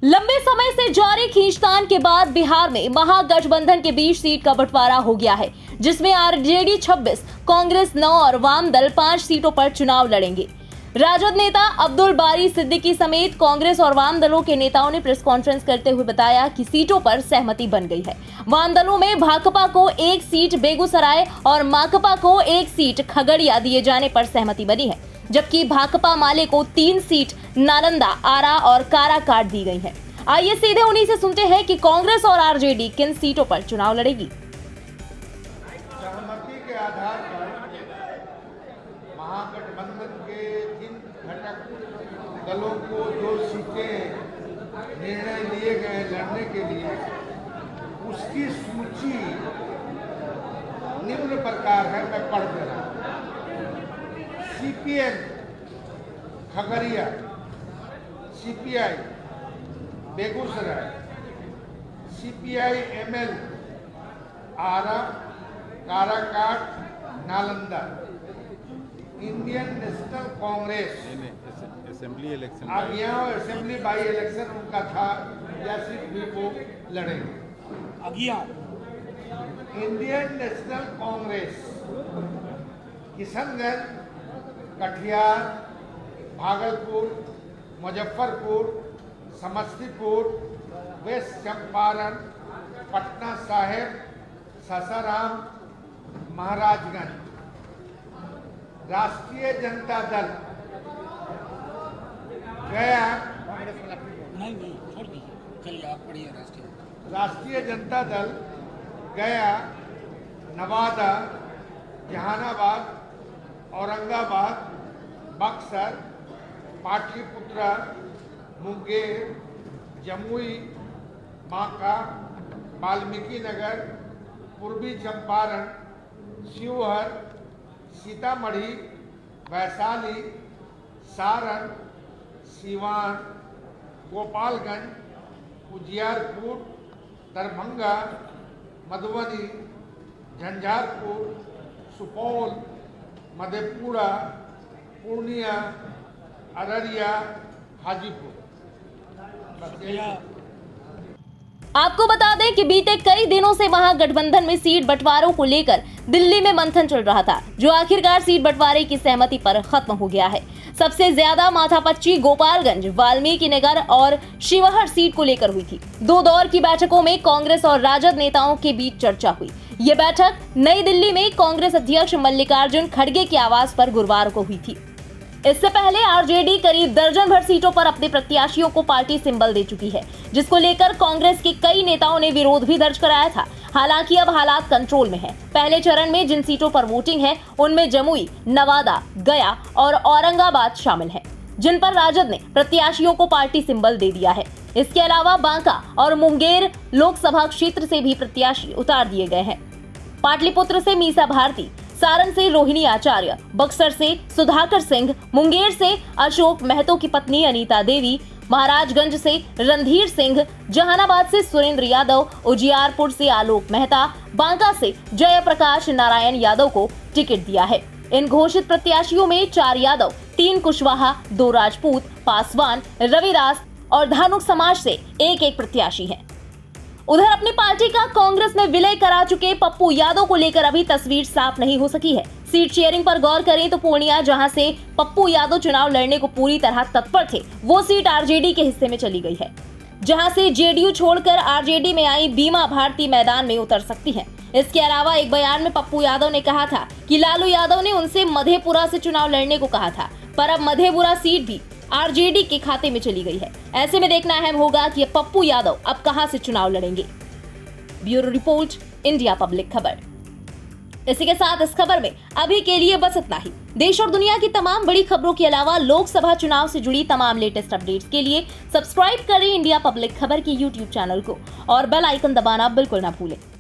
लंबे समय से जारी खींचतान के बाद बिहार में महागठबंधन के बीच सीट का बंटवारा हो गया है, जिसमें आरजेडी 26, कांग्रेस 9 और वाम दल 5 सीटों पर चुनाव लड़ेंगे। राजद नेता अब्दुल बारी सिद्दीकी समेत कांग्रेस और वाम दलों के नेताओं ने प्रेस कॉन्फ्रेंस करते हुए बताया कि सीटों पर सहमति बन गई है। वाम दलों में भाकपा को 1 सीट बेगूसराय और माकपा को 1 सीट खगड़िया दिए जाने पर सहमति बनी है, जबकि भाकपा माले को 3 सीट नालंदा, आरा और काराकाट दी गई है। आइए सीधे उन्हीं से सुनते हैं कि कांग्रेस और आरजेडी किन सीटों पर चुनाव लड़ेगी। सहमति के आधार पर महागठबंधन के जिन घटक दलों को जो सीटें निर्णय लिए गए लड़ने के लिए, उसकी सूची निम्न प्रकार है, मैं पढ़ दे रहा हूं। CPM Khagaria, CPI Begusarai, CPI ML Arrah, Karakat, Nalanda, Indian National Congress assembly election assembly by election उनका था, या सिर्फ भी वो लड़ेंगे। Indian National Congress Kishanganj, Katihar, Bhagalpur, Muzaffarpur, Samastipur, West Champaran, Patna Sahib, Sasaram, Maharajganj. Rashtriya Janata दल गया, नहीं छोड़ दीजिए, चलिए आप पढ़िए। राष्ट्रीय जनता दल गया, नवादा, जहानाबाद, औरंगाबाद, बक्सर, पाटलिपुत्रा, मुंगेर, जमुई, बांका, वाल्मीकि नगर, पूर्वी चंपारण, शिवहर, सीतामढ़ी, वैशाली, सारण, सीवान, गोपालगंज, उजियारपुर, दरभंगा, मधुबनी, झंझारपुर, सुपौल, मधेपुरा, पूर्णिया, अररिया, हाजीपुर। आपको बता दें कि बीते कई दिनों से महागठबंधन में सीट बंटवारों को लेकर दिल्ली में मंथन चल रहा था, जो आखिरकार सीट बंटवारे की सहमति पर खत्म हो गया है। सबसे ज्यादा माथापच्ची गोपालगंज, वाल्मीकि नगर और शिवहर सीट को लेकर हुई थी। 2 दौर की बैठकों में कांग्रेस और राजद नेताओं के बीच चर्चा हुई। ये बैठक नई दिल्ली में कांग्रेस अध्यक्ष मल्लिकार्जुन खड़गे के आवास पर गुरुवार को हुई थी। इससे पहले आरजेडी करीब दर्जन भर सीटों पर अपने प्रत्याशियों को पार्टी सिंबल दे चुकी है, जिसको लेकर कांग्रेस के कई नेताओं ने विरोध भी दर्ज कराया था। हालांकि अब हालात कंट्रोल में है। पहले चरण में जिन सीटों पर वोटिंग है, उनमें जमुई, नवादा, गया और औरंगाबाद शामिल है, जिन पर राजद ने प्रत्याशियों को पार्टी सिंबल दे दिया है। इसके अलावा बांका और मुंगेर लोकसभा क्षेत्र से भी प्रत्याशी उतार दिए गए हैं। पाटलिपुत्र से मीसा भारती, सारण से रोहिणी आचार्य, बक्सर से सुधाकर सिंह, मुंगेर से अशोक महतो की पत्नी अनीता देवी, महाराजगंज से रणधीर सिंह, जहानाबाद से सुरेंद्र यादव, उजियारपुर से आलोक मेहता, बांका से जयप्रकाश नारायण यादव को टिकट दिया है। इन घोषित प्रत्याशियों में 4 यादव, 3 कुशवाहा, 2 राजपूत, पासवान, रविदास और धानुक समाज से एक प्रत्याशी है। उधर अपनी पार्टी का कांग्रेस में विलय करा चुके पप्पू यादव को लेकर अभी तस्वीर साफ नहीं हो सकी है। सीट शेयरिंग पर गौर करें तो पूर्णिया, जहां से पप्पू यादव चुनाव लड़ने को पूरी तरह तत्पर थे, वो सीट आरजेडी के हिस्से में चली गई है, जहां से जेडीयू छोड़कर आरजेडी में आई बीमा भारती मैदान में उतर सकती है। इसके अलावा एक बयान में पप्पू यादव ने कहा था कि लालू यादव ने उनसे मधेपुरा से चुनाव लड़ने को कहा था, पर अब मधेपुरा सीट भी आरजेडी के खाते में चली गई है। ऐसे में देखना अहम होगा कि पप्पू यादव अब कहां से चुनाव लड़ेंगे। ब्यूरो रिपोर्ट, इंडिया पब्लिक खबर। इसी के साथ इस खबर में अभी के लिए बस इतना ही। देश और दुनिया की तमाम बड़ी खबरों के अलावा लोकसभा चुनाव से जुड़ी तमाम लेटेस्ट अपडेट्स के लिए सब्सक्राइब करें इंडिया पब्लिक खबर के YouTube चैनल को और बेल आइकन दबाना बिल्कुल ना भूलें।